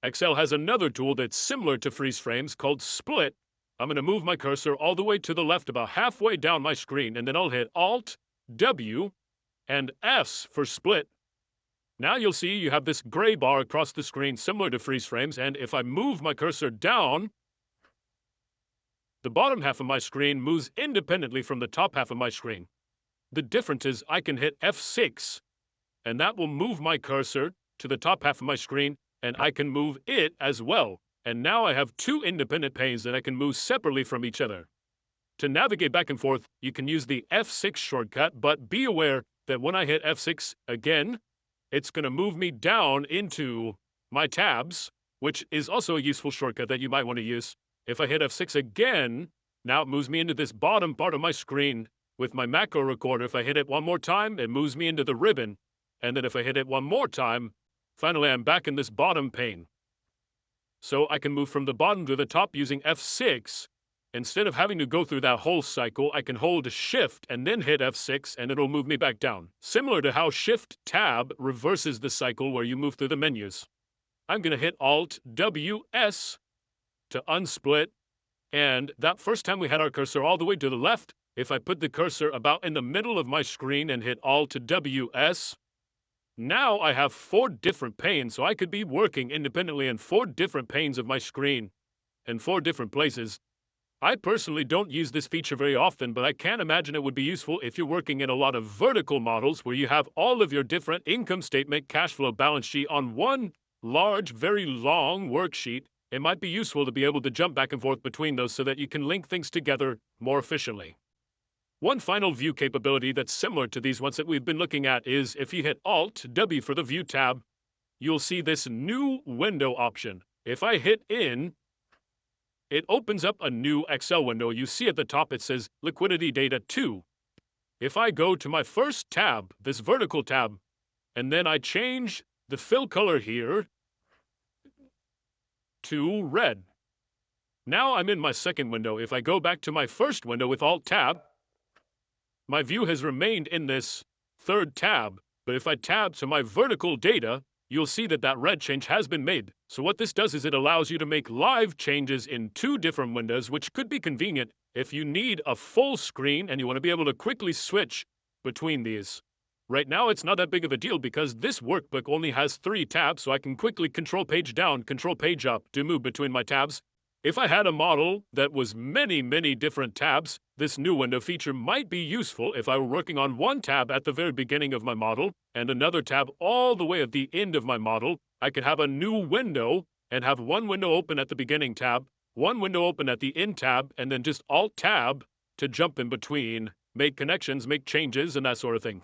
Excel has another tool that's similar to freeze frames called split. I'm going to move my cursor all the way to the left about halfway down my screen, and then I'll hit Alt, W, and S for split. Now you'll see you have this gray bar across the screen similar to freeze frames, and if I move my cursor down, the bottom half of my screen moves independently from the top half of my screen. The difference is I can hit F6, and that will move my cursor to the top half of my screen, and I can move it as well. And now I have two independent panes that I can move separately from each other. To navigate back and forth, you can use the F6 shortcut, but be aware that when I hit F6 again, it's going to move me down into my tabs, which is also a useful shortcut that you might want to use. If I hit F6 again, now it moves me into this bottom part of my screen with my macro recorder. If I hit it one more time, it moves me into the ribbon. And then if I hit it one more time, finally I'm back in this bottom pane. So I can move from the bottom to the top using F6. Instead of having to go through that whole cycle, I can hold Shift and then hit F6 and it'll move me back down. Similar to how Shift-Tab reverses the cycle where you move through the menus. I'm going to hit Alt-W-S to unsplit, and that first time we had our cursor all the way to the left, if I put the cursor about in the middle of my screen and hit Alt-W-S, now I have 4 different panes, so I could be working independently in 4 different panes of my screen in 4 different places. I personally don't use this feature very often, but I can imagine it would be useful if you're working in a lot of vertical models where you have all of your different income statement, cash flow, balance sheet on one large, very long worksheet. It might be useful to be able to jump back and forth between those so that you can link things together more efficiently. One final view capability that's similar to these ones that we've been looking at is if you hit Alt-W for the View tab, you'll see this new window option. If I hit in, it opens up a new Excel window. You see at the top it says Liquidity Data 2. If I go to my first tab, this vertical tab, and then I change the fill color here to red. Now I'm in my second window. If I go back to my first window with Alt-Tab, my view has remained in this third tab, but if I tab to my vertical data, you'll see that that red change has been made. So what this does is it allows you to make live changes in 2 different windows, which could be convenient if you need a full screen and you want to be able to quickly switch between these. Right now, it's not that big of a deal because this workbook only has 3 tabs, so I can quickly control page down, control page up to move between my tabs. If I had a model that was many different tabs, this new window feature might be useful if I were working on one tab at the very beginning of my model and another tab all the way at the end of my model. I could have a new window and have one window open at the beginning tab, one window open at the end tab, and then just Alt-Tab to jump in between, make connections, make changes, and that sort of thing.